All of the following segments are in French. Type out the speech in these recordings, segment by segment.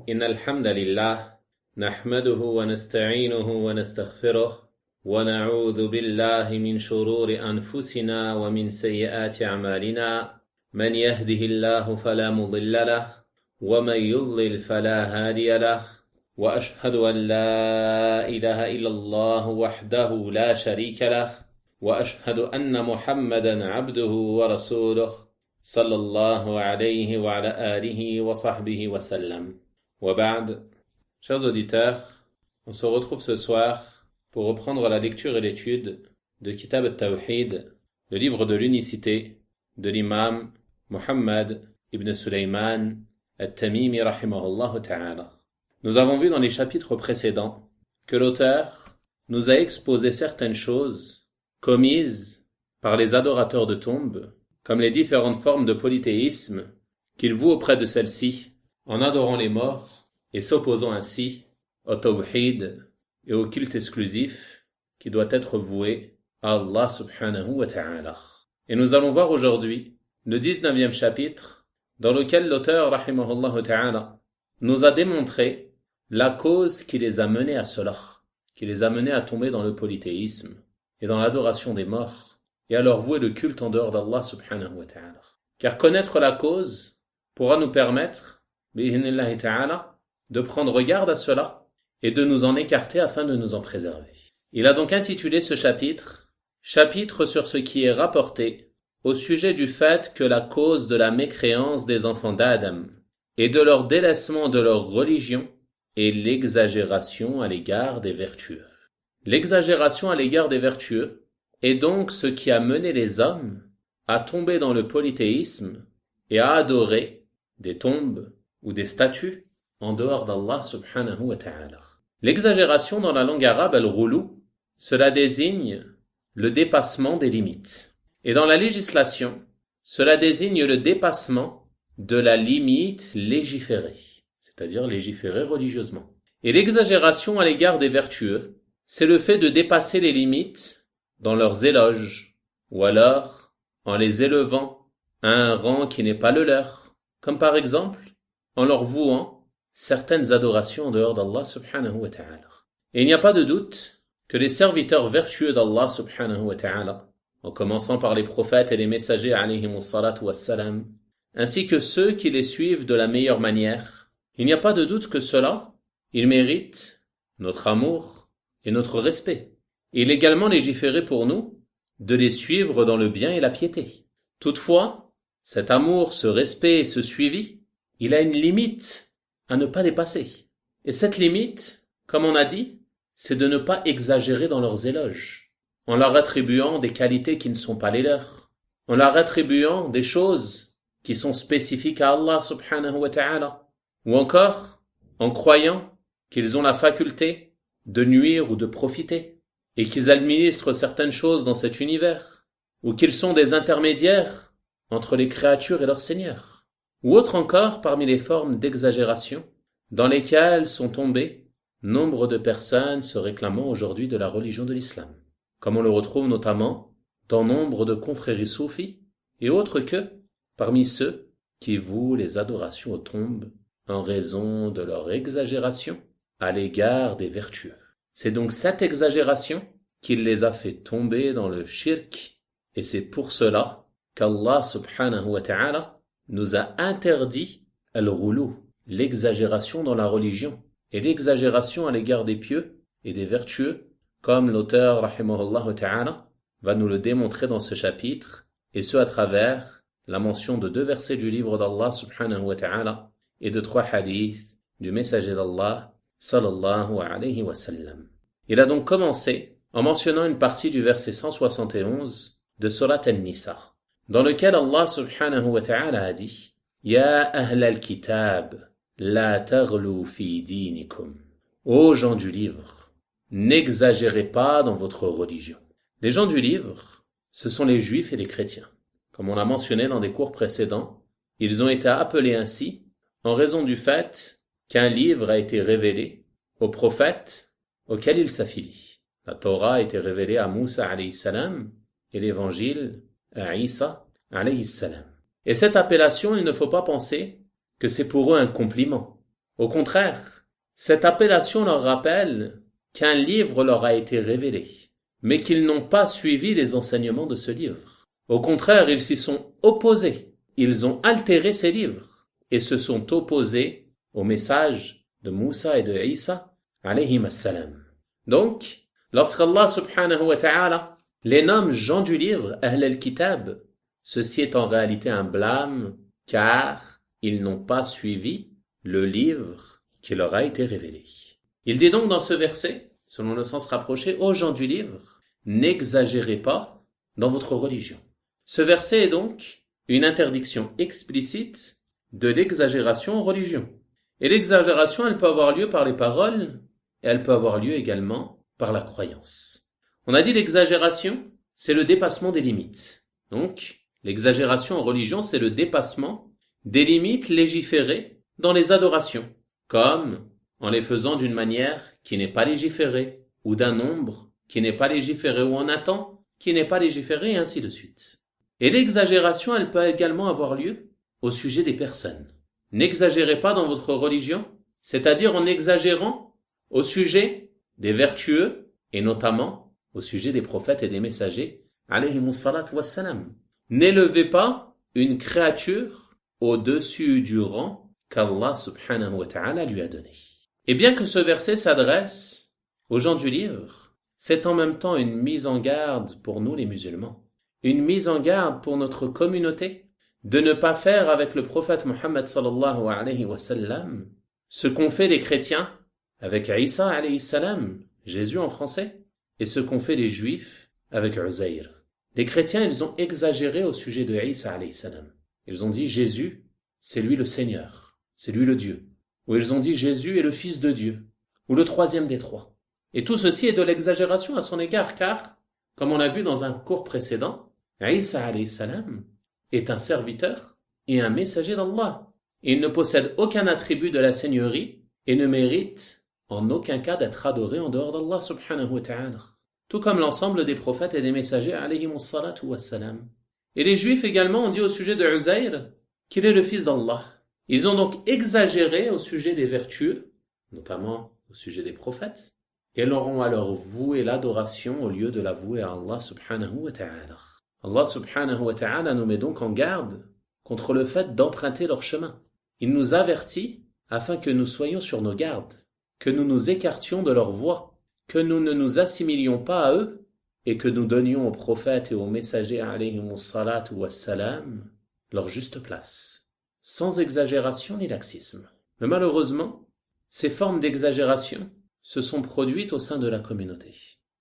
إن الحمد لله نحمده ونستعينه ونستغفره ونعوذ بالله من شرور أنفسنا ومن سيئات أعمالنا من يهده الله فلا مضل له ومن يضلل فلا هادي له وأشهد أن لا إله إلا الله وحده لا شريك له وأشهد أن محمدا عبده ورسوله صلى الله عليه وعلى آله وصحبه وسلم. وبعد, chers auditeurs, on se retrouve ce soir pour reprendre la lecture et l'étude de Kitab al-Tawhid, le livre de l'unicité de l'imam Muhammad ibn Sulaiman al-Tamimi rahimahullah ta'ala. Nous avons vu dans les chapitres précédents que l'auteur nous a exposé certaines choses commises par les adorateurs de tombes, comme les différentes formes de polythéisme qu'ils vouent auprès de celles-ci en adorant les morts et s'opposant ainsi au tawhid et au culte exclusif qui doit être voué à Allah subhanahu wa ta'ala. Et nous allons voir aujourd'hui le 19e chapitre dans lequel l'auteur rahimahullah ta'ala nous a démontré la cause qui les a menés à cela, qui les a menés à tomber dans le polythéisme et dans l'adoration des morts et à leur vouer le culte en dehors d'Allah subhanahu wa ta'ala. Car connaître la cause pourra nous permettre, bi'idhnillahi ta'ala, de prendre garde à cela et de nous en écarter afin de nous en préserver. Il a donc intitulé ce chapitre « Chapitre sur ce qui est rapporté au sujet du fait que la cause de la mécréance des enfants d'Adam et de leur délaissement de leur religion est l'exagération à l'égard des vertueux. » L'exagération à l'égard des vertueux est donc ce qui a mené les hommes à tomber dans le polythéisme et à adorer des tombes ou des statues en dehors d'Allah subhanahu wa ta'ala. L'exagération dans la langue arabe, al-ghulu, cela désigne le dépassement des limites. Et dans la législation, cela désigne le dépassement de la limite légiférée, c'est-à-dire légiférer religieusement. Et l'exagération à l'égard des vertueux, c'est le fait de dépasser les limites dans leurs éloges, ou alors en les élevant à un rang qui n'est pas le leur, comme par exemple en leur vouant certaines adorations en dehors d'Allah subhanahu wa ta'ala. Et il n'y a pas de doute que les serviteurs vertueux d'Allah subhanahu wa ta'ala, en commençant par les prophètes et les messagers alayhimus salatu wassalam, ainsi que ceux qui les suivent de la meilleure manière, il n'y a pas de doute que cela, ils méritent notre amour et notre respect. Il est également légiféré pour nous de les suivre dans le bien et la piété. Toutefois, cet amour, ce respect et ce suivi, il a une limite à ne pas dépasser. Et cette limite, comme on a dit, c'est de ne pas exagérer dans leurs éloges, en leur attribuant des qualités qui ne sont pas les leurs, en leur attribuant des choses qui sont spécifiques à Allah subhanahu wa ta'ala, ou encore en croyant qu'ils ont la faculté de nuire ou de profiter, et qu'ils administrent certaines choses dans cet univers, ou qu'ils sont des intermédiaires entre les créatures et leur Seigneur, ou autre encore parmi les formes d'exagération dans lesquelles sont tombées nombre de personnes se réclamant aujourd'hui de la religion de l'islam, comme on le retrouve notamment dans nombre de confréries soufis et autres que parmi ceux qui vouent les adorations aux tombes en raison de leur exagération à l'égard des vertueux. C'est donc cette exagération qui les a fait tomber dans le shirk, et c'est pour cela qu'Allah subhanahu wa ta'ala nous a interdit al-ghulu, l'exagération dans la religion, et l'exagération à l'égard des pieux et des vertueux, comme l'auteur rahimahullah ta'ala va nous le démontrer dans ce chapitre, et ce à travers la mention de 2 versets du livre d'Allah subhanahu wa ta'ala et de 3 hadiths du messager d'Allah sallallahu alayhi wa sallam. Il a donc commencé en mentionnant une partie du verset 171 de Surat An-Nisa, dans lequel Allah subhanahu wa ta'ala a dit « Ya ahl al-kitab, la taghlu fi dinikum » Ô gens du livre, n'exagérez pas dans votre religion. Les gens du livre, ce sont les juifs et les chrétiens. Comme on l'a mentionné dans des cours précédents, ils ont été appelés ainsi en raison du fait qu'un livre a été révélé aux prophètes auquel ils s'affilient. La Torah a été révélée à Moussa alayhi salam et l'évangile à Isa alayhi salam. Et cette appellation, il ne faut pas penser que c'est pour eux un compliment, Au contraire, cette appellation leur rappelle qu'un livre leur a été révélé, mais qu'ils n'ont pas suivi les enseignements de ce livre. Au contraire, ils s'y sont opposés. Ils ont altéré ces livres et se sont opposés au message de Moussa et de Isa, alayhim as-salam. Donc, lorsqu'Allah subhanahu wa ta'ala les nomme gens du livre, Ahl al-Kitab, ceci est en réalité un blâme, car ils n'ont pas suivi le livre qui leur a été révélé. Il dit donc dans ce verset, selon le sens rapproché, aux gens du livre, n'exagérez pas dans votre religion. Ce verset est donc une interdiction explicite de l'exagération en religion. Et l'exagération, elle peut avoir lieu par les paroles, et elle peut avoir lieu également par la croyance. On a dit l'exagération, c'est le dépassement des limites. Donc, l'exagération en religion, c'est le dépassement des limites légiférées dans les adorations, comme en les faisant d'une manière qui n'est pas légiférée, ou d'un nombre qui n'est pas légiféré, ou en un temps qui n'est pas légiféré, et ainsi de suite. Et l'exagération, elle peut également avoir lieu au sujet des personnes. N'exagérez pas dans votre religion, c'est-à-dire en exagérant au sujet des vertueux, et notamment au sujet des prophètes et des messagers, alayhimus salatu wassalam. N'élevez pas une créature au-dessus du rang qu'Allah subhanahu wa ta'ala lui a donné. Et bien que ce verset s'adresse aux gens du livre, c'est en même temps une mise en garde pour nous les musulmans, une mise en garde pour notre communauté, de ne pas faire avec le prophète Muhammad sallallahu alayhi wa sallam ce qu'ont fait les chrétiens avec Isa alayhi salam, Jésus en français, et ce qu'ont fait les juifs avec Uzair. Les chrétiens, ils ont exagéré au sujet de Isa alayhi salam. Ils ont dit Jésus, c'est lui le Seigneur, c'est lui le Dieu. Ou ils ont dit Jésus est le Fils de Dieu, ou le troisième des trois. Et tout ceci est de l'exagération à son égard, car, comme on l'a vu dans un cours précédent, Isa alayhi salam est un serviteur et un messager d'Allah. Il ne possède aucun attribut de la seigneurie et ne mérite en aucun cas d'être adoré en dehors d'Allah subhanahu wa ta'ala. Tout comme l'ensemble des prophètes et des messagers alayhimus salatu wassalam. Et les juifs également ont dit au sujet de Uzair qu'il est le fils d'Allah. Ils ont donc exagéré au sujet des vertueux, notamment au sujet des prophètes, et leur ont alors voué l'adoration au lieu de la vouer à Allah subhanahu wa ta'ala. Allah subhanahu wa ta'ala nous met donc en garde contre le fait d'emprunter leur chemin. Il nous avertit afin que nous soyons sur nos gardes, que nous nous écartions de leur voie, que nous ne nous assimilions pas à eux et que nous donnions aux prophètes et aux messagers alayhimus salatu wassalam leur juste place, sans exagération ni laxisme. Mais malheureusement, ces formes d'exagération se sont produites au sein de la communauté.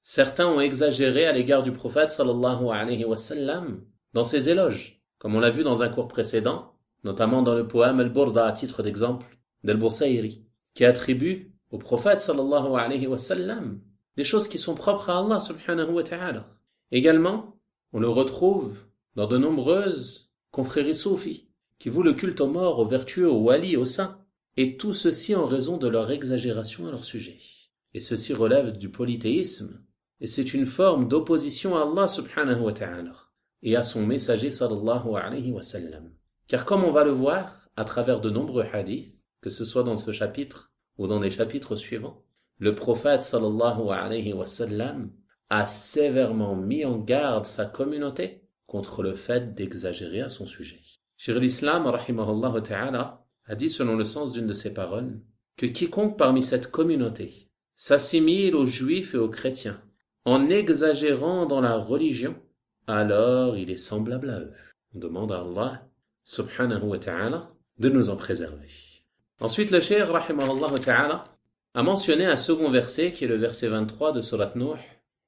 Certains ont exagéré à l'égard du prophète sallallahu alayhi wa sallam dans ses éloges, comme on l'a vu dans un cours précédent, notamment dans le poème Al-Burda à titre d'exemple d'Al-Busayri, qui attribue au prophète sallallahu alayhi wa sallam des choses qui sont propres à Allah subhanahu wa ta'ala. Également, on le retrouve dans de nombreuses confréries soufis qui vouent le culte aux morts, aux vertueux, aux walis, aux saints, et tout ceci en raison de leur exagération à leur sujet. Et ceci relève du polythéisme, et c'est une forme d'opposition à Allah subhanahu wa ta'ala et à son messager sallallahu alayhi wa sallam. Car comme on va le voir à travers de nombreux hadiths, que ce soit dans ce chapitre ou dans les chapitres suivants, le prophète sallallahu alayhi wa sallam a sévèrement mis en garde sa communauté contre le fait d'exagérer à son sujet. Cheikh l'Islam rahimahullah ta'ala a dit selon le sens d'une de ses paroles que quiconque parmi cette communauté s'assimile aux juifs et aux chrétiens en exagérant dans la religion, alors il est semblable à eux. On demande à Allah subhanahu wa ta'ala de nous en préserver. Ensuite, le cheikh rahimahullah ta'ala a mentionné un second verset qui est le verset 23 de Surat Nuh,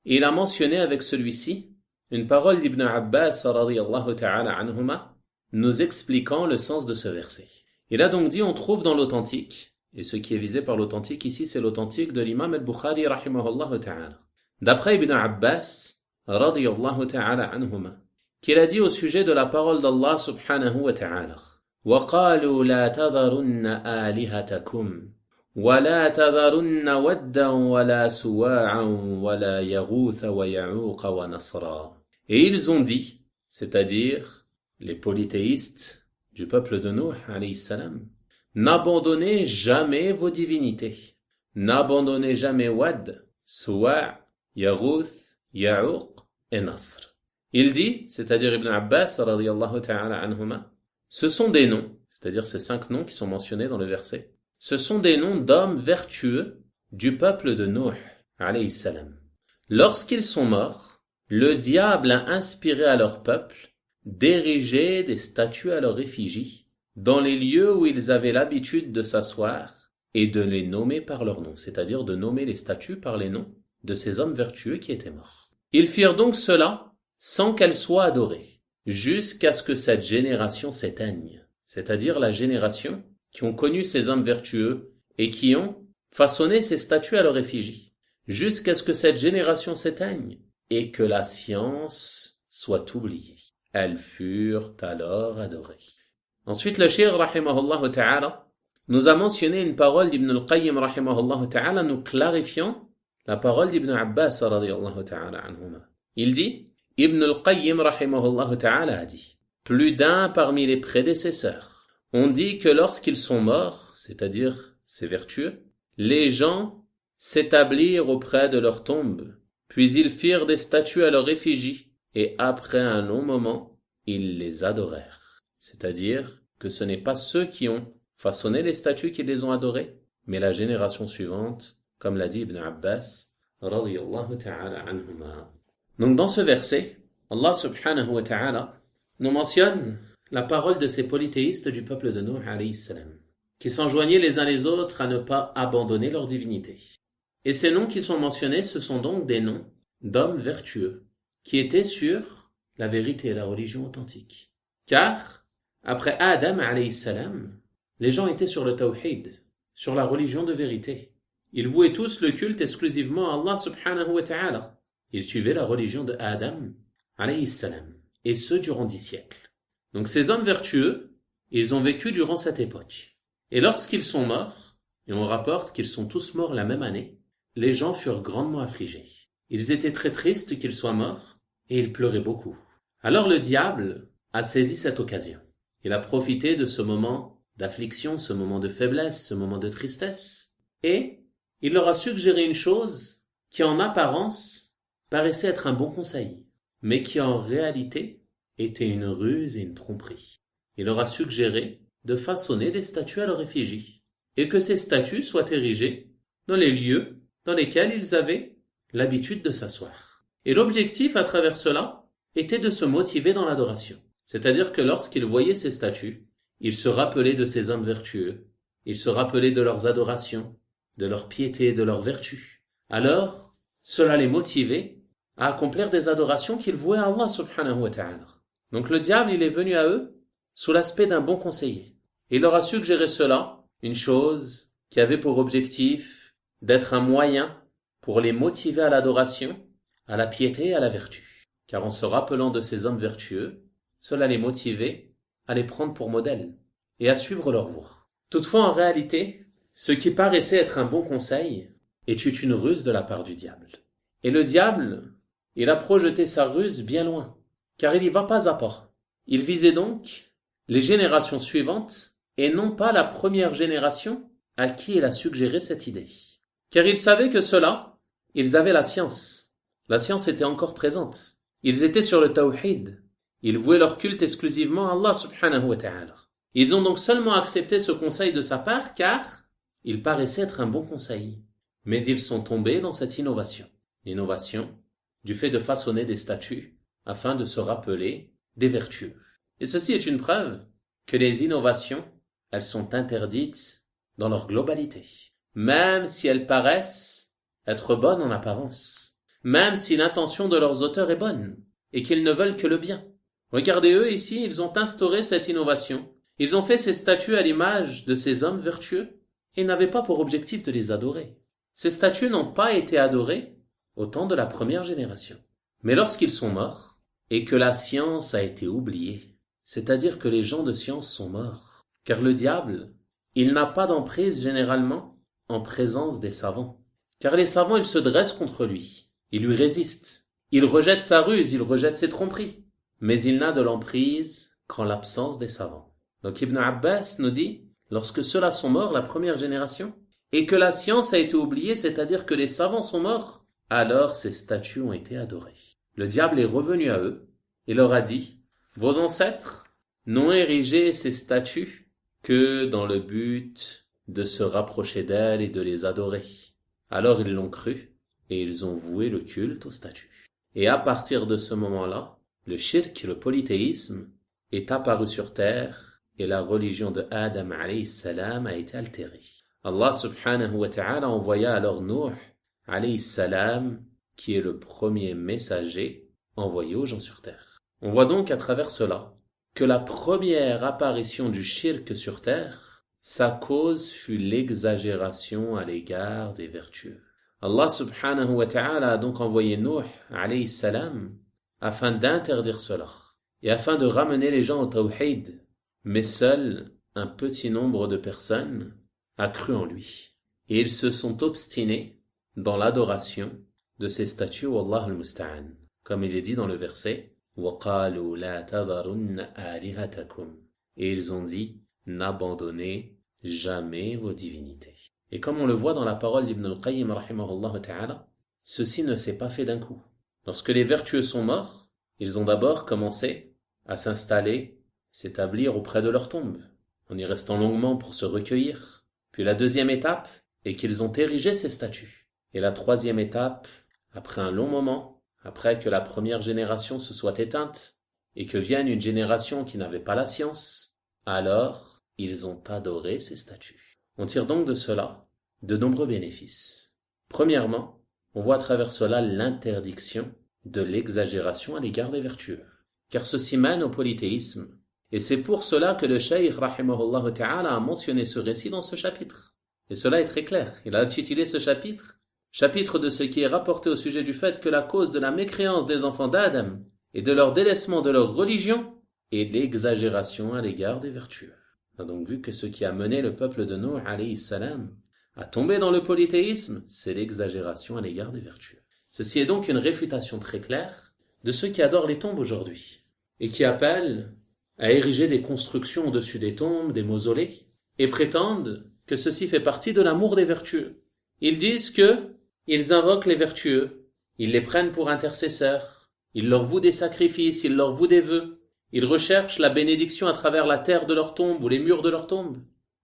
et il a mentionné avec celui-ci une parole d'Ibn Abbas radiyallahu ta'ala anhuma nous expliquant le sens de ce verset. Il a donc dit, on trouve dans l'authentique, et ce qui est visé par l'authentique ici, c'est l'authentique de l'imam al-Bukhari rahimahullah ta'ala. D'après Ibn Abbas radiyallahu ta'ala anhuma, qu'il a dit au sujet de la parole d'Allah subhanahu wa ta'ala, وَقَالُوا لَا تَذَرُنَّ آلِهَتَكُمْ وَلَا تَذَرُنَّ وَدًّا وَلَا سُوَاعًا وَلَا يَغُوثَ وَيَعُوقَ وَنَصْرًا. Et ils ont dit, c'est-à-dire les polythéistes du peuple de Nuh alayhi salam, n'abandonnez jamais vos divinités. N'abandonnez jamais Wad, Suwa', Yaghouth, Ya'uq et Nasr. Il dit, c'est-à-dire Ibn Abbas, radiyallahu ta'ala anhuma, ce sont des noms, c'est-à-dire ces 5 noms qui sont mentionnés dans le verset. Ce sont des noms d'hommes vertueux du peuple de Nuh, alayhi salam. Lorsqu'ils sont morts, le diable a inspiré à leur peuple d'ériger des statues à leur effigie dans les lieux où ils avaient l'habitude de s'asseoir et de les nommer par leur nom, c'est-à-dire de nommer les statues par les noms de ces hommes vertueux qui étaient morts. Ils firent donc cela sans qu'elles soient adorées, jusqu'à ce que cette génération s'éteigne, c'est-à-dire la génération qui ont connu ces hommes vertueux et qui ont façonné ces statues à leur effigie, jusqu'à ce que cette génération s'éteigne et que la science soit oubliée. Elles furent alors adorées. Ensuite, le Cheikh rahimahullah ta'ala nous a mentionné une parole d'Ibn al-Qayyim rahimahullah ta'ala nous clarifiant la parole d'Ibn Abbas radiyallahu ta'ala anhuma. Il dit, Ibn al-Qayyim rahimahullah ta'ala a dit, plus d'un parmi les prédécesseurs ont dit que lorsqu'ils sont morts, c'est-à-dire ces vertueux, les gens s'établirent auprès de leur tombe, puis ils firent des statues à leur effigie, et après un long moment, ils les adorèrent. C'est-à-dire que ce n'est pas ceux qui ont façonné les statues qui les ont adorées, mais la génération suivante, comme l'a dit Ibn Abbas, radiyallahu ta'ala anhuma. Donc dans ce verset, Allah subhanahu wa ta'ala nous mentionne la parole de ces polythéistes du peuple de Nuh alayhi salam, qui s'enjoignaient les uns les autres à ne pas abandonner leur divinité. Et ces noms qui sont mentionnés, ce sont donc des noms d'hommes vertueux, qui étaient sur la vérité et la religion authentique. Car, après Adam alayhi salam, les gens étaient sur le tawhid, sur la religion de vérité. Ils vouaient tous le culte exclusivement à Allah subhanahu wa ta'ala. Ils suivaient la religion de Adam alayhi salam, et ce durant 10 siècles. Donc ces hommes vertueux, ils ont vécu durant cette époque. Et lorsqu'ils sont morts, et on rapporte qu'ils sont tous morts la même année, les gens furent grandement affligés. Ils étaient très tristes qu'ils soient morts, et ils pleuraient beaucoup. Alors le diable a saisi cette occasion. Il a profité de ce moment d'affliction, ce moment de faiblesse, ce moment de tristesse, et il leur a suggéré une chose qui en apparence paraissait être un bon conseil, mais qui en réalité était une ruse et une tromperie. Il leur a suggéré de façonner des statues à leur effigie, et que ces statues soient érigées dans les lieux dans lesquels ils avaient l'habitude de s'asseoir. Et l'objectif à travers cela était de se motiver dans l'adoration. C'est-à-dire que lorsqu'ils voyaient ces statues, ils se rappelaient de ces hommes vertueux, ils se rappelaient de leurs adorations, de leur piété, de leur vertu. Alors, cela les motivait à accomplir des adorations qu'ils vouaient à Allah subhanahu wa ta'ala. Donc le diable, il est venu à eux sous l'aspect d'un bon conseiller. Il leur a suggéré cela, une chose qui avait pour objectif d'être un moyen pour les motiver à l'adoration, à la piété et à la vertu. Car en se rappelant de ces hommes vertueux, cela les motivait à les prendre pour modèle et à suivre leur voie. Toutefois, en réalité, ce qui paraissait être un bon conseil était une ruse de la part du diable. Et le diable, il a projeté sa ruse bien loin, car il y va pas à pas. Il visait donc les générations suivantes et non pas la première génération à qui il a suggéré cette idée. Car il savait que ceux-là, ils avaient la science. La science était encore présente. Ils étaient sur le tawhid. Ils vouaient leur culte exclusivement à Allah subhanahu wa ta'ala. Ils ont donc seulement accepté ce conseil de sa part car il paraissait être un bon conseil. Mais ils sont tombés dans cette innovation. L'innovation du fait de façonner des statues afin de se rappeler des vertueux. Et ceci est une preuve que les innovations, elles sont interdites dans leur globalité. Même si elles paraissent être bonnes en apparence. Même si l'intention de leurs auteurs est bonne et qu'ils ne veulent que le bien. Regardez eux ici, ils ont instauré cette innovation. Ils ont fait ces statues à l'image de ces hommes vertueux et n'avaient pas pour objectif de les adorer. Ces statues n'ont pas été adorées au temps de la première génération. Mais lorsqu'ils sont morts et que la science a été oubliée, c'est-à-dire que les gens de science sont morts, car le diable, il n'a pas d'emprise généralement en présence des savants. Car les savants, ils se dressent contre lui, ils lui résistent, ils rejettent sa ruse, ils rejettent ses tromperies. Mais il n'a de l'emprise qu'en l'absence des savants. Donc Ibn Abbas nous dit, lorsque ceux-là sont morts, la première génération, et que la science a été oubliée, c'est-à-dire que les savants sont morts, alors ces statues ont été adorées. Le diable est revenu à eux et leur a dit, vos ancêtres n'ont érigé ces statues que dans le but de se rapprocher d'elles et de les adorer. Alors ils l'ont cru et ils ont voué le culte aux statues. Et à partir de ce moment-là, le shirk, le polythéisme, est apparu sur terre et la religion de Adam alayhi salam a été altérée. Allah subhanahu wa ta'ala envoya alors Nuh alayhi salam, qui est le premier messager envoyé aux gens sur terre. On voit donc à travers cela que la première apparition du shirk sur terre, sa cause fut l'exagération à l'égard des vertueux. Allah subhanahu wa ta'ala a donc envoyé Nuh alayhi salam afin d'interdire cela et afin de ramener les gens au tawhid, mais seul un petit nombre de personnes a cru en lui. Et ils se sont obstinés dans l'adoration de ces statues, wallahu al-musta'an. Comme il est dit dans le verset, وَقَالُوا لَا تَذَرُنَّ آلِهَتَكُمْ. Et ils ont dit, n'abandonnez jamais vos divinités. Et comme on le voit dans la parole d'Ibn al-Qayyim, rahimahullah ta'ala, ceci ne s'est pas fait d'un coup. Lorsque les vertueux sont morts, ils ont d'abord commencé à s'installer, s'établir auprès de leur tombe, en y restant longuement pour se recueillir. Puis la deuxième étape est qu'ils ont érigé ces statues. Et la troisième étape, après un long moment, après que la première génération se soit éteinte, et que vienne une génération qui n'avait pas la science, alors ils ont adoré ces statues. On tire donc de cela de nombreux bénéfices. Premièrement, on voit à travers cela l'interdiction de l'exagération à l'égard des vertueux, car ceci mène au polythéisme. Et c'est pour cela que le cheikh rahimahullah ta'ala a mentionné ce récit dans ce chapitre. Et cela est très clair. Il a intitulé ce chapitre de ce qui est rapporté au sujet du fait que la cause de la mécréance des enfants d'Adam et de leur délaissement de leur religion est l'exagération à l'égard des vertueux. On a donc vu que ce qui a mené le peuple de Nuh alayhi salam à tomber dans le polythéisme, c'est l'exagération à l'égard des vertueux. Ceci est donc une réfutation très claire de ceux qui adorent les tombes aujourd'hui et qui appellent à ériger des constructions au-dessus des tombes, des mausolées, et prétendent que ceci fait partie de l'amour des vertueux. Ils disent ils invoquent les vertueux, ils les prennent pour intercesseurs, ils leur vouent des sacrifices, ils leur vouent des vœux, ils recherchent la bénédiction à travers la terre de leur tombe ou les murs de leur tombe.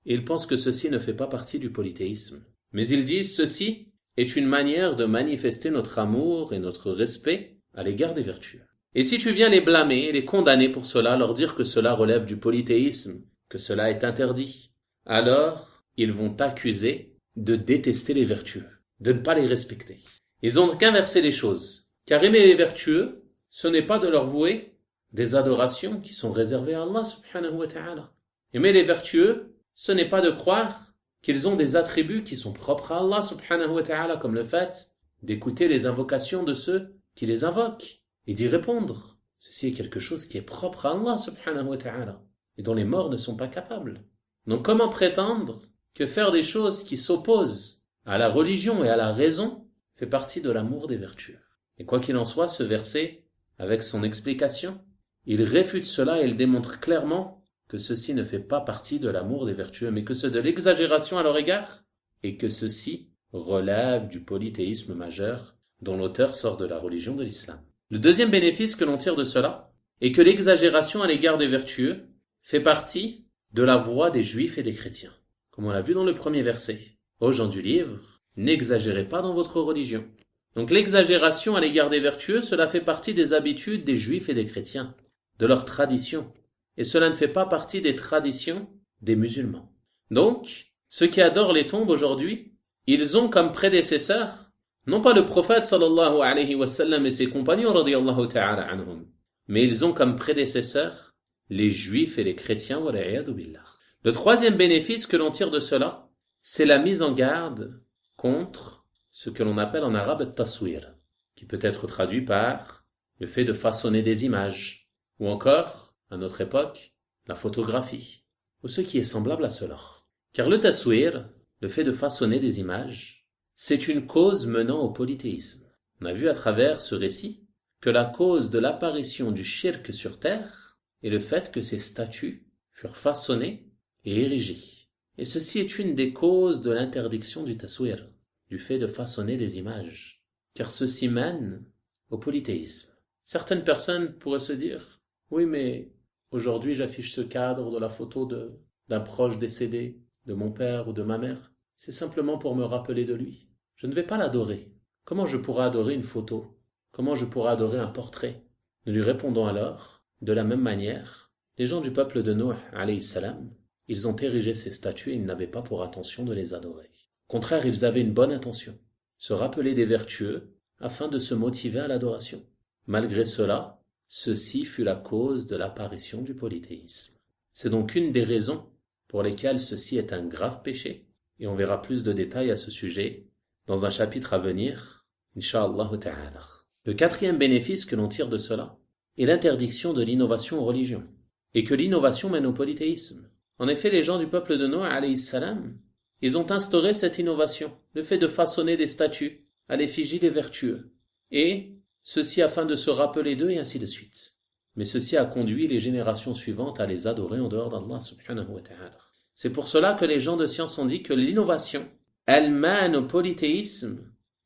Et ils pensent que ceci ne fait pas partie du polythéisme. Mais ils disent ceci est une manière de manifester notre amour et notre respect à l'égard des vertueux. Et si tu viens les blâmer et les condamner pour cela, leur dire que cela relève du polythéisme, que cela est interdit, alors ils vont t'accuser de détester les vertueux, de ne pas les respecter. Ils ont donc inversé les choses, car aimer les vertueux, ce n'est pas de leur vouer des adorations qui sont réservées à Allah subhanahu wa ta'ala. Aimer les vertueux, ce n'est pas de croire qu'ils ont des attributs qui sont propres à Allah subhanahu wa ta'ala, comme le fait d'écouter les invocations de ceux qui les invoquent et d'y répondre. Ceci est quelque chose qui est propre à Allah subhanahu wa ta'ala et dont les morts ne sont pas capables. Donc comment prétendre que faire des choses qui s'opposent à la religion et à la raison fait partie de l'amour des vertueux? Et quoi qu'il en soit, ce verset, avec son explication, il réfute cela et il démontre clairement que ceci ne fait pas partie de l'amour des vertueux, mais que c'est de l'exagération à leur égard, et que ceci relève du polythéisme majeur dont l'auteur sort de la religion de l'islam. Le deuxième bénéfice que l'on tire de cela est que l'exagération à l'égard des vertueux fait partie de la voie des juifs et des chrétiens. Comme on l'a vu dans le premier verset. Ô gens du livre, n'exagérez pas dans votre religion. Donc l'exagération à l'égard des vertueux, cela fait partie des habitudes des juifs et des chrétiens, de leurs traditions. Et cela ne fait pas partie des traditions des musulmans. Donc, ceux qui adorent les tombes aujourd'hui, ils ont comme prédécesseurs non pas le prophète sallallahu alayhi wa sallam et ses compagnons radiyallahu ta'ala anhum, mais ils ont comme prédécesseurs les juifs et les chrétiens wa l'iyadu billah. Le troisième bénéfice que l'on tire de cela, c'est la mise en garde contre ce que l'on appelle en arabe at-taswir, qui peut être traduit par le fait de façonner des images, ou encore, à notre époque, la photographie, ou ce qui est semblable à cela. Car le taswir, le fait de façonner des images, c'est une cause menant au polythéisme. On a vu à travers ce récit que la cause de l'apparition du shirk sur terre est le fait que ces statues furent façonnées et érigées. Et ceci est une des causes de l'interdiction du taswir, du fait de façonner des images, car ceci mène au polythéisme. Certaines personnes pourraient se dire, oui mais aujourd'hui j'affiche ce cadre de la photo d'un proche décédé, de mon père ou de ma mère, c'est simplement pour me rappeler de lui. Je ne vais pas l'adorer. Comment je pourrais adorer une photo? Comment je pourrais adorer un portrait? Nous lui répondons alors, de la même manière, les gens du peuple de Nuh, alayhi salam, ils ont érigé ces statues et ils n'avaient pas pour intention de les adorer. Au contraire, ils avaient une bonne intention, se rappeler des vertueux afin de se motiver à l'adoration. Malgré cela, ceci fut la cause de l'apparition du polythéisme. C'est donc une des raisons pour lesquelles ceci est un grave péché, et on verra plus de détails à ce sujet dans un chapitre à venir, Inch'Allah ta'ala. Le quatrième bénéfice que l'on tire de cela est l'interdiction de l'innovation en religion, et que l'innovation mène au polythéisme. En effet, les gens du peuple de Noé, alayhi salam, ils ont instauré cette innovation, le fait de façonner des statues à l'effigie des vertueux, et ceci afin de se rappeler d'eux et ainsi de suite. Mais ceci a conduit les générations suivantes à les adorer en dehors d'Allah subhanahu wa ta'ala. C'est pour cela que les gens de science ont dit que l'innovation, elle mène au polythéisme,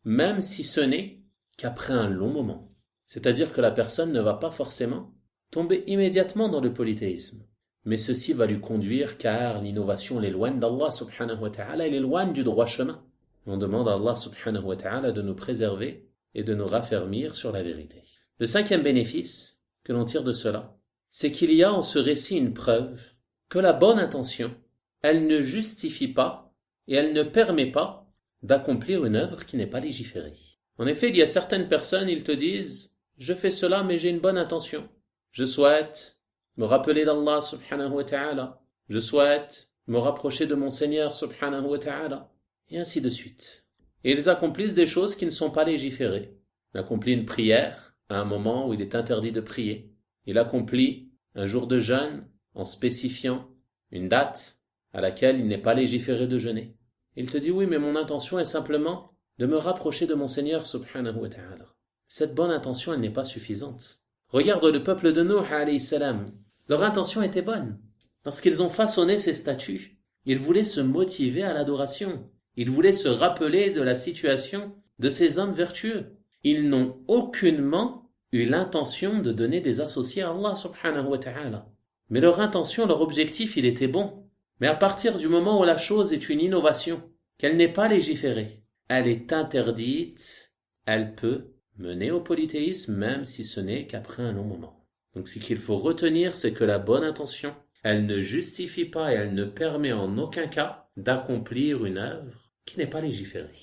même si ce n'est qu'après un long moment. C'est-à-dire que la personne ne va pas forcément tomber immédiatement dans le polythéisme. Mais ceci va lui conduire car l'innovation l'éloigne d'Allah subhanahu wa ta'ala et l'éloigne du droit chemin. On demande à Allah subhanahu wa ta'ala de nous préserver et de nous raffermir sur la vérité. Le cinquième bénéfice que l'on tire de cela, c'est qu'il y a en ce récit une preuve que la bonne intention, elle ne justifie pas et elle ne permet pas d'accomplir une œuvre qui n'est pas légiférée. En effet, il y a certaines personnes, ils te disent « Je fais cela mais j'ai une bonne intention. Je souhaite me rappeler d'Allah subhanahu wa ta'ala. Je souhaite me rapprocher de mon Seigneur subhanahu wa ta'ala. » Et ainsi de suite. Et ils accomplissent des choses qui ne sont pas légiférées. Il accomplit une prière à un moment où il est interdit de prier. Il accomplit un jour de jeûne en spécifiant une date à laquelle il n'est pas légiféré de jeûner. Il te dit oui mais mon intention est simplement de me rapprocher de mon Seigneur subhanahu wa ta'ala. Cette bonne intention, elle n'est pas suffisante. Regarde le peuple de Nuh alayhi salam. Leur intention était bonne. Lorsqu'ils ont façonné ces statues, ils voulaient se motiver à l'adoration. Ils voulaient se rappeler de la situation de ces hommes vertueux. Ils n'ont aucunement eu l'intention de donner des associés à Allah subhanahu wa ta'ala. Mais leur intention, leur objectif, il était bon. Mais à partir du moment où la chose est une innovation, qu'elle n'est pas légiférée, elle est interdite, elle peut mener au polythéisme même si ce n'est qu'après un long moment. Donc ce qu'il faut retenir, c'est que la bonne intention, elle ne justifie pas et elle ne permet en aucun cas d'accomplir une œuvre qui n'est pas légiférée.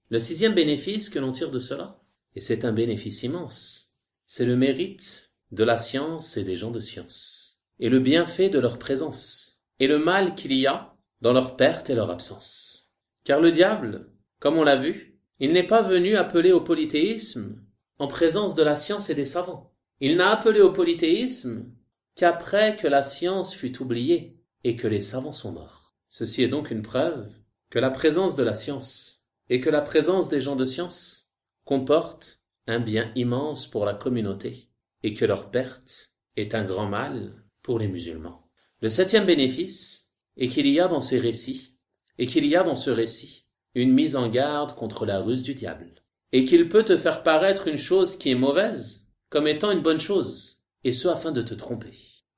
Le sixième bénéfice que l'on tire de cela, et c'est un bénéfice immense, c'est le mérite de la science et des gens de science, et le bienfait de leur présence, et le mal qu'il y a dans leur perte et leur absence. Car le diable, comme on l'a vu, il n'est pas venu appeler au polythéisme en présence de la science et des savants. Il n'a appelé au polythéisme qu'après que la science fut oubliée et que les savants sont morts. Ceci est donc une preuve que la présence de la science et que la présence des gens de science comporte un bien immense pour la communauté et que leur perte est un grand mal pour les musulmans. Le septième bénéfice est qu'il y a dans ces récits et qu'il y a dans ce récit une mise en garde contre la ruse du diable, et qu'il peut te faire paraître une chose qui est mauvaise comme étant une bonne chose, et ce afin de te tromper.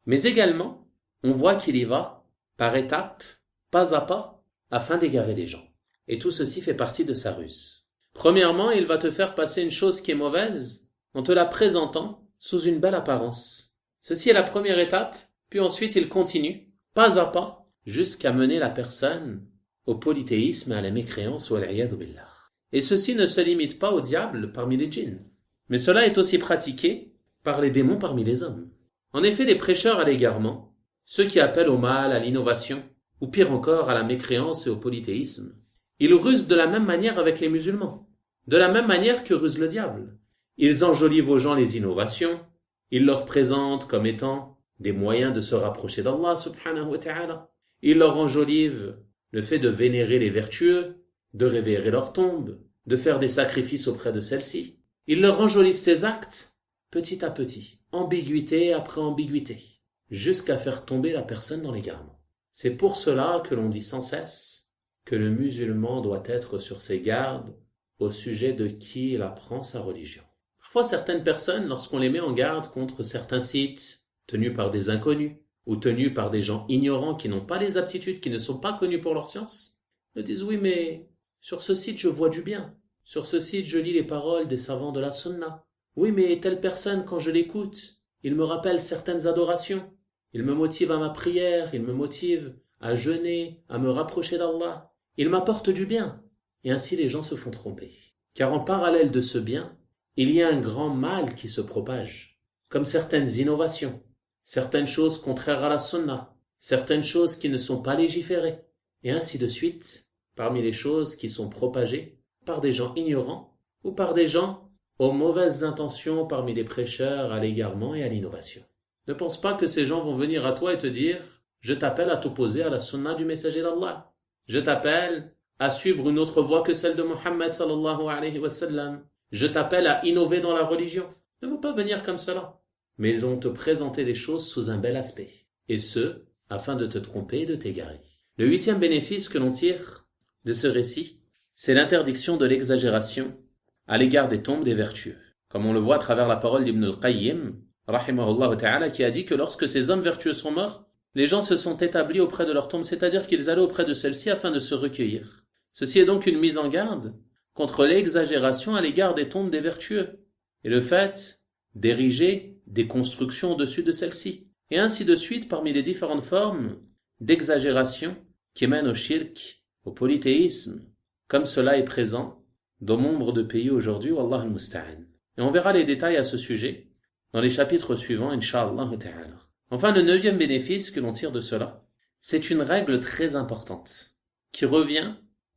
Mais également, on voit qu'il y va par étapes, pas à pas, afin d'égarer les gens. Et tout ceci fait partie de sa ruse. Premièrement, il va te faire passer une chose qui est mauvaise en te la présentant sous une belle apparence. Ceci est la première étape, puis ensuite il continue, pas à pas, jusqu'à mener la personne au polythéisme et à la mécréance wal-'iyadhu billah. Et ceci ne se limite pas au diable parmi les djinns, mais cela est aussi pratiqué par les démons parmi les hommes. En effet, les prêcheurs à l'égarement, ceux qui appellent au mal, à l'innovation, ou pire encore à la mécréance et au polythéisme, ils rusent de la même manière avec les musulmans, de la même manière que ruse le diable. Ils enjolivent aux gens les innovations, ils leur présentent comme étant des moyens de se rapprocher d'Allah subhanahu wa ta'ala. Ils leur enjolivent le fait de vénérer les vertueux, de révérer leurs tombes, de faire des sacrifices auprès de celles-ci. Ils leur enjolivent ces actes, petit à petit, ambiguïté après ambiguïté, jusqu'à faire tomber la personne dans l'égarement. C'est pour cela que l'on dit sans cesse que le musulman doit être sur ses gardes au sujet de qui il apprend sa religion. Parfois, certaines personnes, lorsqu'on les met en garde contre certains sites tenus par des inconnus ou tenus par des gens ignorants qui n'ont pas les aptitudes, qui ne sont pas connus pour leur science, ils disent « Oui, mais sur ce site, je vois du bien. Sur ce site, je lis les paroles des savants de la sunna. Oui, mais telle personne, quand je l'écoute, il me rappelle certaines adorations. Il me motive à ma prière, il me motive à jeûner, à me rapprocher d'Allah. Il m'apporte du bien. » Et ainsi les gens se font tromper. Car en parallèle de ce bien, il y a un grand mal qui se propage, comme certaines innovations, certaines choses contraires à la sunna, certaines choses qui ne sont pas légiférées, et ainsi de suite, parmi les choses qui sont propagées par des gens ignorants ou par des gens aux mauvaises intentions parmi les prêcheurs à l'égarement et à l'innovation. Ne pense pas que ces gens vont venir à toi et te dire « Je t'appelle à t'opposer à la sunna du messager d'Allah. Je t'appelle à suivre une autre voie que celle de Muhammad sallallahu alayhi wa sallam. Je t'appelle à innover dans la religion. » Ne vont pas venir comme cela. Mais ils vont te présenter les choses sous un bel aspect. Et ce, afin de te tromper et de t'égarer. Le 8e bénéfice que l'on tire de ce récit, c'est l'interdiction de l'exagération à l'égard des tombes des vertueux. Comme on le voit à travers la parole d'Ibn al-Qayyim, rahimahullah ta'ala, qui a dit que lorsque ces hommes vertueux sont morts, les gens se sont établis auprès de leur tombe, c'est-à-dire qu'ils allaient auprès de celle-ci afin de se recueillir. Ceci est donc une mise en garde contre l'exagération à l'égard des tombes des vertueux et le fait d'ériger des constructions au-dessus de celles-ci. Et ainsi de suite parmi les différentes formes d'exagération qui mènent au shirk, au polythéisme, comme cela est présent dans nombre de pays aujourd'hui, wallah al-musta'an. Et on verra les détails à ce sujet dans les chapitres suivants, incha'Allah ta'ala. Enfin, le 9e bénéfice que l'on tire de cela, c'est une règle très importante qui revient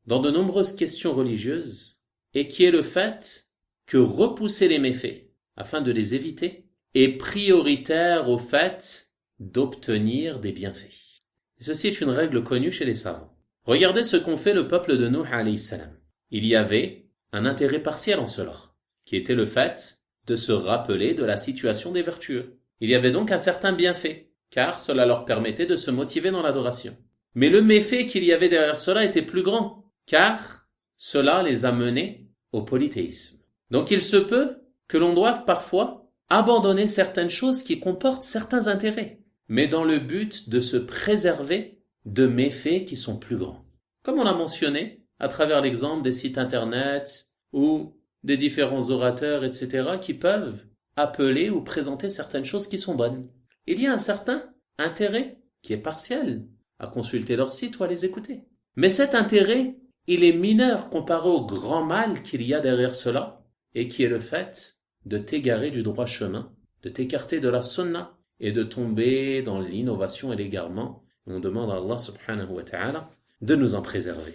dans de nombreuses questions religieuses et qui est le fait que repousser les méfaits afin de les éviter est prioritaire au fait d'obtenir des bienfaits. Et ceci est une règle connue chez les savants. Regardez ce qu'ont fait le peuple de Nuh alayhi salam. Il y avait un intérêt partiel en cela, qui était le fait de se rappeler de la situation des vertueux. Il y avait donc un certain bienfait, car cela leur permettait de se motiver dans l'adoration. Mais le méfait qu'il y avait derrière cela était plus grand, car cela les a menés au polythéisme. Donc il se peut que l'on doive parfois abandonner certaines choses qui comportent certains intérêts, mais dans le but de se préserver de méfaits qui sont plus grands. Comme on l'a mentionné, à travers l'exemple des sites internet ou des différents orateurs, etc., qui peuvent appeler ou présenter certaines choses qui sont bonnes. Il y a un certain intérêt qui est partiel à consulter leur site ou à les écouter. Mais cet intérêt, il est mineur comparé au grand mal qu'il y a derrière cela, et qui est le fait de t'égarer du droit chemin, de t'écarter de la sunna, et de tomber dans l'innovation et l'égarement. On demande à Allah subhanahu wa ta'ala de nous en préserver.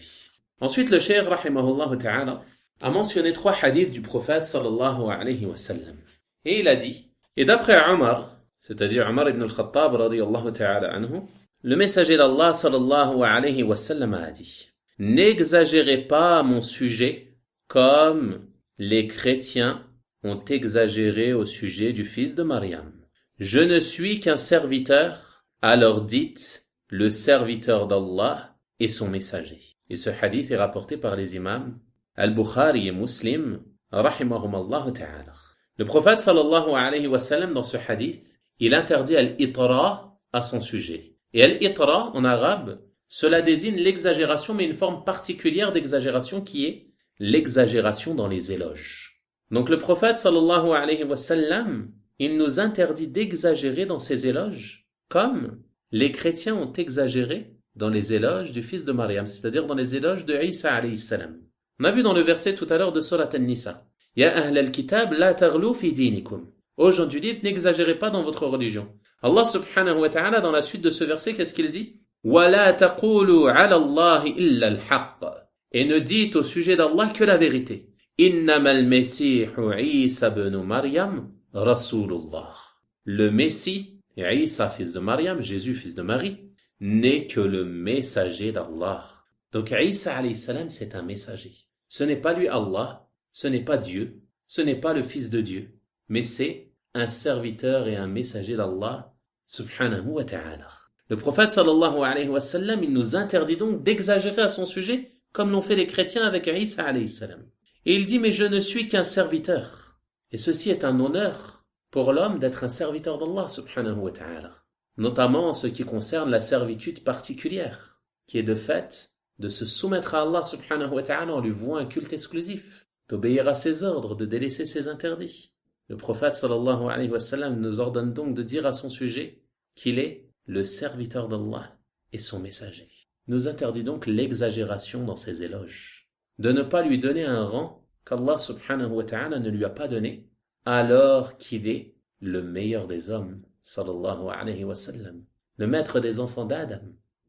Ensuite, le cheikh rahimahullah ta'ala a mentionné 3 hadiths du prophète sallallahu alayhi wa sallam. Et il a dit, et d'après Omar, c'est-à-dire Omar ibn al-Khattab radiyallahu ta'ala anhu, le messager d'Allah sallallahu alayhi wa sallam a dit, n'exagérez pas à mon sujet comme les chrétiens ont exagéré au sujet du fils de Mariam. Je ne suis qu'un serviteur, alors dites le serviteur d'Allah et son messager. Et ce hadith est rapporté par les imams Al-Bukhari et Muslim, rahimahumallahu ta'ala. Le prophète sallallahu alayhi wa sallam, dans ce hadith, il interdit al-itra à son sujet. Et al-itra, en arabe, cela désigne l'exagération, mais une forme particulière d'exagération qui est l'exagération dans les éloges. Donc le prophète sallallahu alayhi wa sallam, il nous interdit d'exagérer dans ses éloges, comme les chrétiens ont exagéré dans les éloges du fils de Mariam, c'est-à-dire dans les éloges de Isa alayhi salam. On a vu dans le verset tout à l'heure de Surat An-Nisa, Ya ahl al-kitab la taghlu fi dinikum. Ô gens du livre, n'exagérez pas dans votre religion. Allah subhanahu wa ta'ala, dans la suite de ce verset, qu'est-ce qu'il dit? Wa la taqulu ala Allahi illa al-haqq. Et ne dites au sujet d'Allah que la vérité. Innama al-Messihu Isa ibn Maryam Rasulullah. Le Messie, Isa fils de Maryam, Jésus fils de Marie, n'est que le messager d'Allah. Donc Isa alayhi salam, c'est un messager. Ce n'est pas lui Allah, ce n'est pas Dieu, ce n'est pas le fils de Dieu, mais c'est un serviteur et un messager d'Allah subhanahu wa ta'ala. Le prophète sallallahu alayhi wa sallam, il nous interdit donc d'exagérer à son sujet, comme l'ont fait les chrétiens avec Isa alayhi salam. Et il dit, mais je ne suis qu'un serviteur. Et ceci est un honneur pour l'homme d'être un serviteur d'Allah subhanahu wa ta'ala. Notamment en ce qui concerne la servitude particulière, qui est de fait de se soumettre à Allah subhanahu wa ta'ala en lui vouant un culte exclusif, d'obéir à ses ordres, de délaisser ses interdits. Le prophète sallallahu alayhi wa sallam nous ordonne donc de dire à son sujet qu'il est le serviteur d'Allah et son messager. Il nous interdit donc l'exagération dans ses éloges, de ne pas lui donner un rang qu'Allah subhanahu wa ta'ala ne lui a pas donné, alors qu'il est le meilleur des hommes, sallallahu alayhi wa sallam, le maître des enfants d'Adam.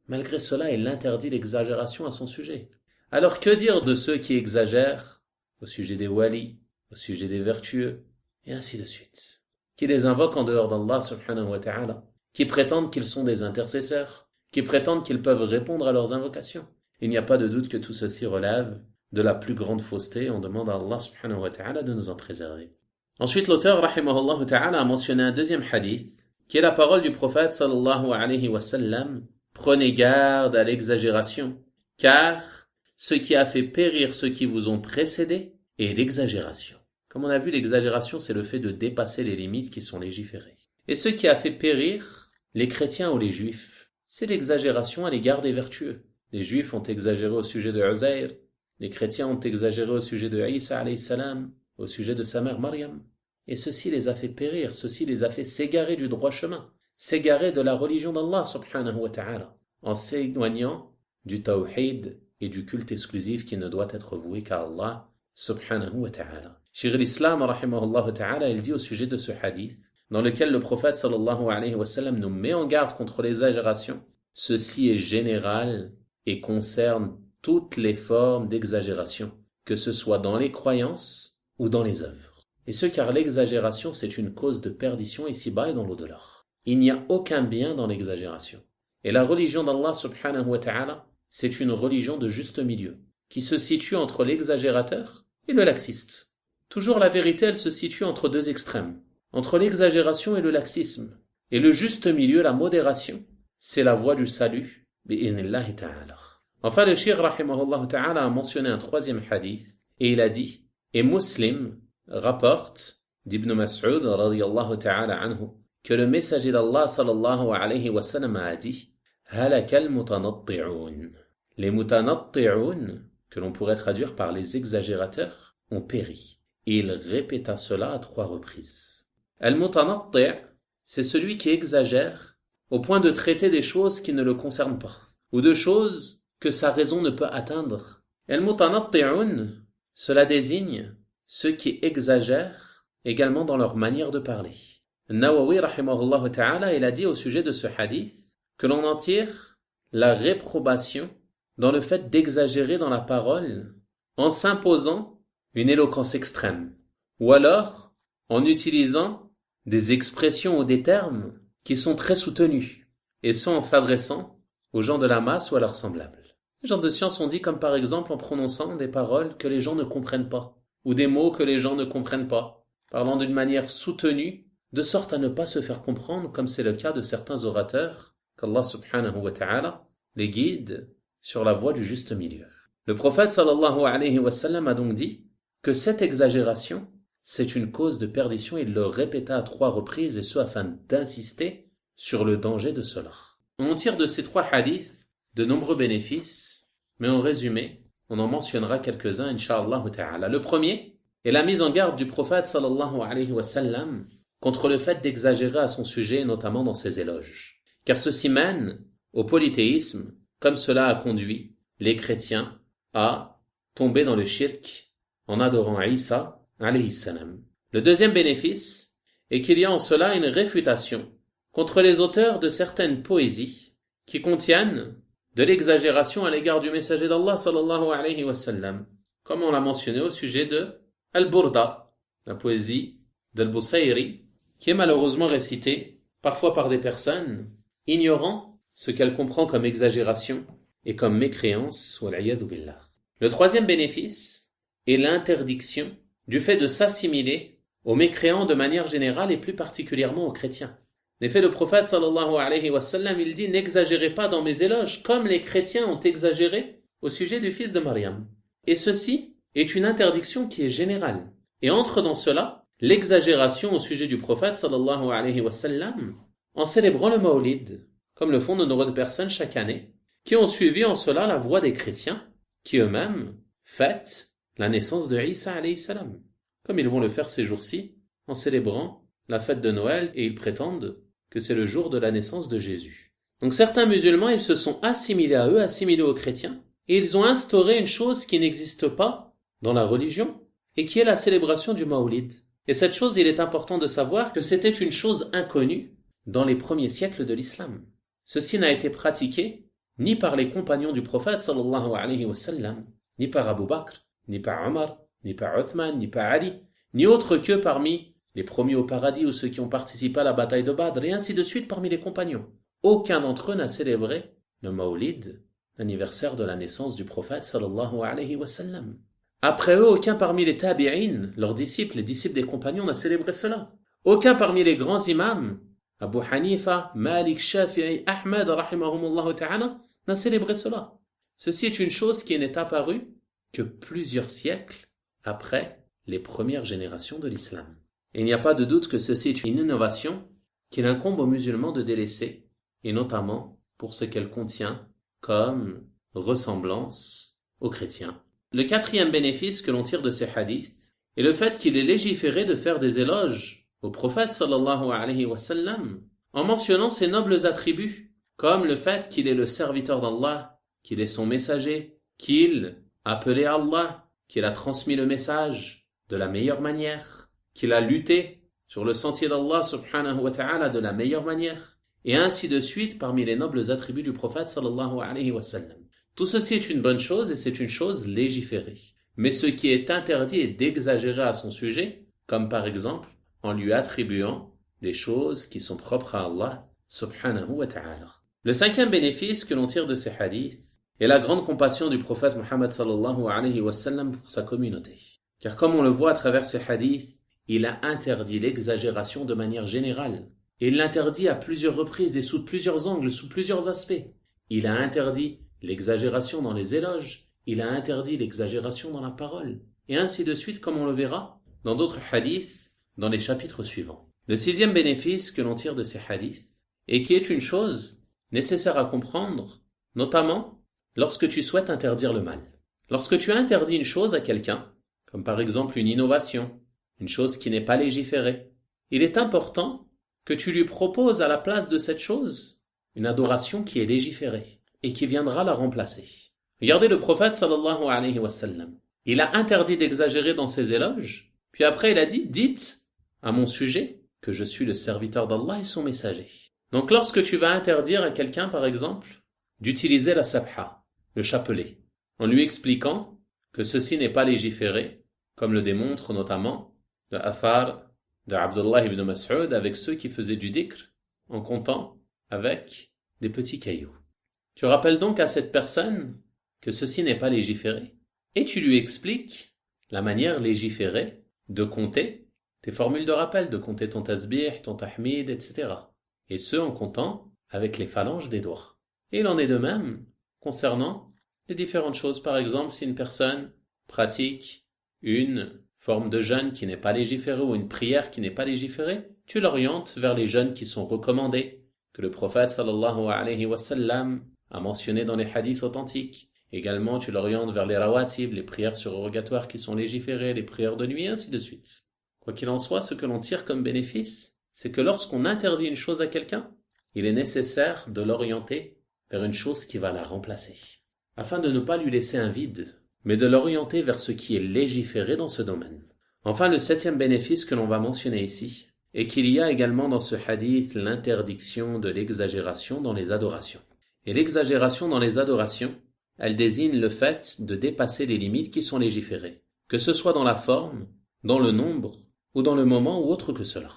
Malgré cela, il interdit l'exagération à son sujet. Alors que dire de ceux qui exagèrent au sujet des walis, au sujet des vertueux, et ainsi de suite, qui les invoquent en dehors d'Allah subhanahu wa ta'ala, qui prétendent qu'ils sont des intercesseurs, qui prétendent qu'ils peuvent répondre à leurs invocations. Il n'y a pas de doute que tout ceci relève de la plus grande fausseté. On demande à Allah subhanahu wa ta'ala de nous en préserver. Ensuite, l'auteur, rahimahullah ta'ala, a mentionné un deuxième hadith, qui est la parole du prophète sallallahu alayhi wa sallam. Prenez garde à l'exagération, car ce qui a fait périr ceux qui vous ont précédés est l'exagération. Comme on a vu, l'exagération, c'est le fait de dépasser les limites qui sont légiférées. Et ce qui a fait périr les chrétiens ou les juifs, c'est l'exagération à l'égard des vertueux. Les juifs ont exagéré au sujet de Uzair, les chrétiens ont exagéré au sujet de Isa alayhi salam, au sujet de sa mère Maryam. Et ceci les a fait périr, ceci les a fait s'égarer du droit chemin, s'égarer de la religion d'Allah subhanahu wa ta'ala, en s'éloignant du tawhid et du culte exclusif qui ne doit être voué qu'à Allah subhanahu wa ta'ala. Shaykh al-Islam rahimahullah ta'ala, il dit au sujet de ce hadith, dans lequel le prophète sallallahu alayhi wa sallam nous met en garde contre l'exagération, ceci est général et concerne toutes les formes d'exagération, que ce soit dans les croyances ou dans les œuvres. Et ce car l'exagération c'est une cause de perdition ici-bas et dans l'au-delà. Il n'y a aucun bien dans l'exagération. Et la religion d'Allah subhanahu wa ta'ala, c'est une religion de juste milieu, qui se situe entre l'exagérateur et le laxiste. Toujours la vérité, elle se situe entre deux extrêmes, entre l'exagération et le laxisme. Et le juste milieu, la modération, c'est la voie du salut, bi'inillahi ta'ala. Enfin, le Cheikh rahimahullah ta'ala a mentionné un troisième hadith, et il a dit, et Muslim rapporte d'Ibn Mas'ud radiyallahu ta'ala anhu, que le messager d'Allah sallallahu alayhi wa sallam a dit, halakal mutanatti'un. Les mutanatti'un, que l'on pourrait traduire par les exagérateurs, ont péri. Et il répéta cela à 3 reprises. Al-mutanatti', c'est celui qui exagère au point de traiter des choses qui ne le concernent pas, ou de choses que sa raison ne peut atteindre. Al-mutanatti'un, cela désigne ceux qui exagèrent également dans leur manière de parler. Nawawi rahimahullah ta'ala, il a dit au sujet de ce hadith que l'on en tire la réprobation dans le fait d'exagérer dans la parole en s'imposant une éloquence extrême, ou alors en utilisant des expressions ou des termes qui sont très soutenus, et ce en s'adressant aux gens de la masse ou à leurs semblables. Les gens de science ont dit comme par exemple en prononçant des paroles que les gens ne comprennent pas, ou des mots que les gens ne comprennent pas, parlant d'une manière soutenue, de sorte à ne pas se faire comprendre, comme c'est le cas de certains orateurs, qu'Allah subhanahu wa ta'ala les guide sur la voie du juste milieu. Le prophète sallallahu alayhi wa sallam a donc dit que cette exagération, c'est une cause de perdition. Il le répéta à 3 reprises, et ce afin d'insister sur le danger de cela. On tire de ces 3 hadiths de nombreux bénéfices, mais en résumé, on en mentionnera quelques-uns, incha'Allah ta'ala. Le premier est la mise en garde du prophète sallallahu alayhi wa sallam contre le fait d'exagérer à son sujet, notamment dans ses éloges. Car ceci mène au polythéisme, comme cela a conduit les chrétiens à tomber dans le shirk en adorant Isa alayhi salam. Le deuxième bénéfice est qu'il y a en cela une réfutation contre les auteurs de certaines poésies qui contiennent de l'exagération à l'égard du messager d'Allah sallallahu alayhi wa sallam, comme on l'a mentionné au sujet de Al-Burda, la poésie d'Al-Busayri, qui est malheureusement récitée parfois par des personnes ignorant ce qu'elle comprend comme exagération et comme mécréance, wal'iyadu billah. Le troisième bénéfice est l'interdiction du fait de s'assimiler aux mécréants de manière générale et plus particulièrement aux chrétiens. En effet, le prophète sallallahu alayhi wa sallam, il dit « N'exagérez pas dans mes éloges, comme les chrétiens ont exagéré au sujet du fils de Maryam. » Et ceci est une interdiction qui est générale. Et entre dans cela l'exagération au sujet du prophète sallallahu alayhi wa sallam en célébrant le Mawlid, comme le font de nombreuses personnes chaque année, qui ont suivi en cela la voie des chrétiens, qui eux-mêmes fêtent la naissance de Isa alayhi salam, comme ils vont le faire ces jours-ci, en célébrant la fête de Noël, et ils prétendent que c'est le jour de la naissance de Jésus. Donc certains musulmans, ils se sont assimilés à eux, assimilés aux chrétiens, et ils ont instauré une chose qui n'existe pas dans la religion, et qui est la célébration du Mawlid. Et cette chose, il est important de savoir que c'était une chose inconnue dans les premiers siècles de l'islam. Ceci n'a été pratiqué ni par les compagnons du prophète sallallahu alayhi wa sallam, ni par Abu Bakr, ni par Omar, ni par Uthman, ni par Ali, ni autre que parmi les premiers au paradis ou ceux qui ont participé à la bataille de Badr, et ainsi de suite parmi les compagnons. Aucun d'entre eux n'a célébré le Mawlid, l'anniversaire de la naissance du prophète sallallahu alayhi wa sallam. Après eux, aucun parmi les tabi'in, leurs disciples, les disciples des compagnons, n'a célébré cela. Aucun parmi les grands imams, Abu Hanifa, Malik, Shafi'i, Ahmed, rahimahumullah ta'ala, n'a célébré cela. Ceci est une chose qui n'est apparue que plusieurs siècles après les premières générations de l'islam. Et il n'y a pas de doute que ceci est une innovation qu'il incombe aux musulmans de délaisser, et notamment pour ce qu'elle contient comme ressemblance aux chrétiens. Le quatrième bénéfice que l'on tire de ces hadiths est le fait qu'il est légiféré de faire des éloges au prophète sallallahu alayhi wa sallam en mentionnant ses nobles attributs, comme le fait qu'il est le serviteur d'Allah, qu'il est son messager, qu'il appelait Allah, qu'il a transmis le message de la meilleure manière, qu'il a lutté sur le sentier d'Allah subhanahu wa ta'ala de la meilleure manière, et ainsi de suite parmi les nobles attributs du prophète sallallahu alayhi wa sallam. Tout ceci est une bonne chose et c'est une chose légiférée. Mais ce qui est interdit est d'exagérer à son sujet, comme par exemple en lui attribuant des choses qui sont propres à Allah subhanahu wa ta'ala. Le cinquième bénéfice que l'on tire de ces hadiths est la grande compassion du prophète Muhammad sallallahu alayhi wa sallam pour sa communauté. Car comme on le voit à travers ces hadiths, il a interdit l'exagération de manière générale. Et il l'interdit à plusieurs reprises et sous plusieurs angles, sous plusieurs aspects. Il a interdit l'exagération dans les éloges, il a interdit l'exagération dans la parole, et ainsi de suite comme on le verra dans d'autres hadiths dans les chapitres suivants. Le sixième bénéfice que l'on tire de ces hadiths, et qui est une chose nécessaire à comprendre, notamment lorsque tu souhaites interdire le mal. Lorsque tu interdis une chose à quelqu'un, comme par exemple une innovation, une chose qui n'est pas légiférée, il est important que tu lui proposes à la place de cette chose une adoration qui est légiférée et qui viendra la remplacer. Regardez le prophète sallallahu alayhi wa sallam. Il a interdit d'exagérer dans ses éloges, puis après il a dit « Dites à mon sujet que je suis le serviteur d'Allah et son messager ». Donc lorsque tu vas interdire à quelqu'un par exemple d'utiliser la sabha, le chapelet, en lui expliquant que ceci n'est pas légiféré, comme le démontre notamment le athar de Abdullah ibn Mas'ud avec ceux qui faisaient du dhikr en comptant avec des petits cailloux. Tu rappelles donc à cette personne que ceci n'est pas légiféré et tu lui expliques la manière légiférée de compter tes formules de rappel, de compter ton tasbih, ton tahmid, etc. Et ce en comptant avec les phalanges des doigts. Et il en est de même concernant les différentes choses. Par exemple, si une personne pratique une forme de jeûne qui n'est pas légiférée ou une prière qui n'est pas légiférée, tu l'orientes vers les jeûnes qui sont recommandés, que le prophète sallallahu alayhi wa sallam a mentionné dans les hadiths authentiques. Également, tu l'orientes vers les rawatib, les prières surrogatoires qui sont légiférées, les prières de nuit, ainsi de suite. Quoi qu'il en soit, ce que l'on tire comme bénéfice, c'est que lorsqu'on interdit une chose à quelqu'un, il est nécessaire de l'orienter vers une chose qui va la remplacer, afin de ne pas lui laisser un vide, mais de l'orienter vers ce qui est légiféré dans ce domaine. Enfin, le septième bénéfice que l'on va mentionner ici est qu'il y a également dans ce hadith l'interdiction de l'exagération dans les adorations. Et l'exagération dans les adorations, elle désigne le fait de dépasser les limites qui sont légiférées, que ce soit dans la forme, dans le nombre, ou dans le moment ou autre que cela.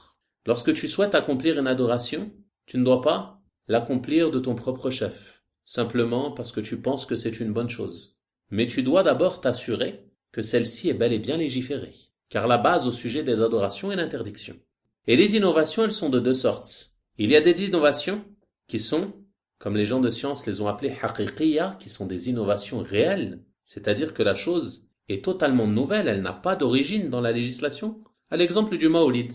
Lorsque tu souhaites accomplir une adoration, tu ne dois pas l'accomplir de ton propre chef, simplement parce que tu penses que c'est une bonne chose. Mais tu dois d'abord t'assurer que celle-ci est bel et bien légiférée, car la base au sujet des adorations est l'interdiction. Et les innovations, elles sont de deux sortes. Il y a des innovations qui sont, comme les gens de science les ont appelées haqiqiyya, qui sont des innovations réelles, c'est-à-dire que la chose est totalement nouvelle, elle n'a pas d'origine dans la législation, à l'exemple du Mawlid.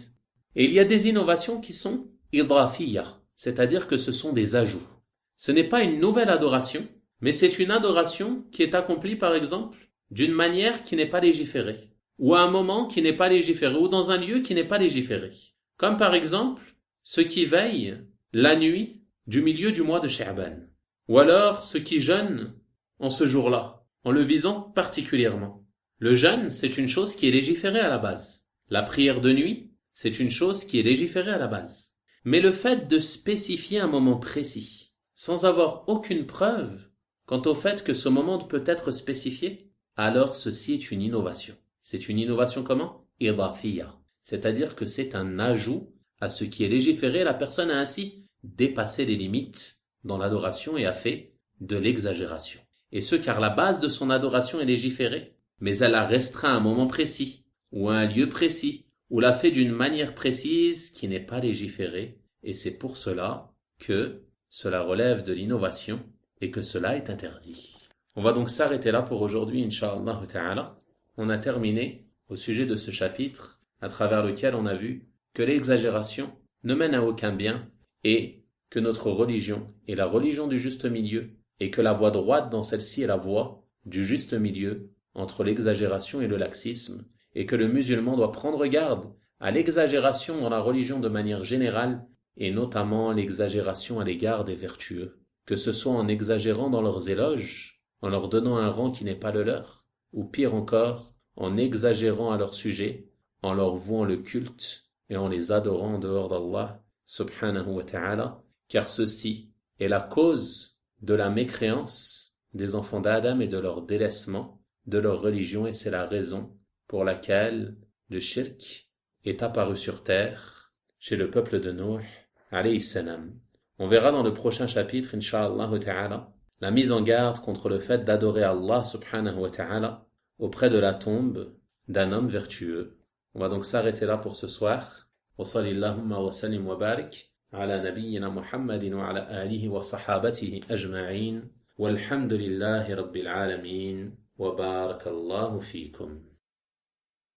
Et il y a des innovations qui sont idrafiyya, c'est-à-dire que ce sont des ajouts. Ce n'est pas une nouvelle adoration, mais c'est une adoration qui est accomplie par exemple d'une manière qui n'est pas légiférée, ou à un moment qui n'est pas légiféré, ou dans un lieu qui n'est pas légiféré. Comme par exemple ceux qui veillent la nuit du milieu du mois de Sha'ban, ou alors ceux qui jeûnent en ce jour-là, en le visant particulièrement. Le jeûne, c'est une chose qui est légiférée à la base. La prière de nuit, c'est une chose qui est légiférée à la base. Mais le fait de spécifier un moment précis, sans avoir aucune preuve quant au fait que ce moment peut être spécifié, alors ceci est une innovation. C'est une innovation comment? Idafiyya. C'est-à-dire que c'est un ajout à ce qui est légiféré. La personne a ainsi dépassé les limites dans l'adoration et a fait de l'exagération. Et ce car la base de son adoration est légiférée, mais elle a restreint un moment précis, ou un lieu précis, ou l'a fait d'une manière précise qui n'est pas légiférée, et c'est pour cela que cela relève de l'innovation et que cela est interdit. On va donc s'arrêter là pour aujourd'hui, Inch'Allah ta'ala. On a terminé au sujet de ce chapitre, à travers lequel on a vu que l'exagération ne mène à aucun bien et que notre religion est la religion du juste milieu et que la voie droite dans celle-ci est la voie du juste milieu entre l'exagération et le laxisme et que le musulman doit prendre garde à l'exagération dans la religion de manière générale et notamment l'exagération à l'égard des vertueux, que ce soit en exagérant dans leurs éloges, en leur donnant un rang qui n'est pas le leur, ou pire encore, en exagérant à leur sujet, en leur vouant le culte et en les adorant en dehors d'Allah subhanahu wa ta'ala, car ceci est la cause de la mécréance des enfants d'Adam et de leur délaissement de leur religion, et c'est la raison pour laquelle le shirk est apparu sur terre chez le peuple de Nuh alayhi salam. On verra dans le prochain chapitre, Inch'Allah ta'ala, la mise en garde contre le fait d'adorer Allah subhanahu wa ta'ala auprès de la tombe d'un homme vertueux. On va donc s'arrêter là pour ce soir. Wa sallallahu wa sallim wa barik ala nabiyyina Muhammadin wa ala alihi wa sahabatihi ajma'in walhamdulillahi rabbil alamin wa barakallahu fikum.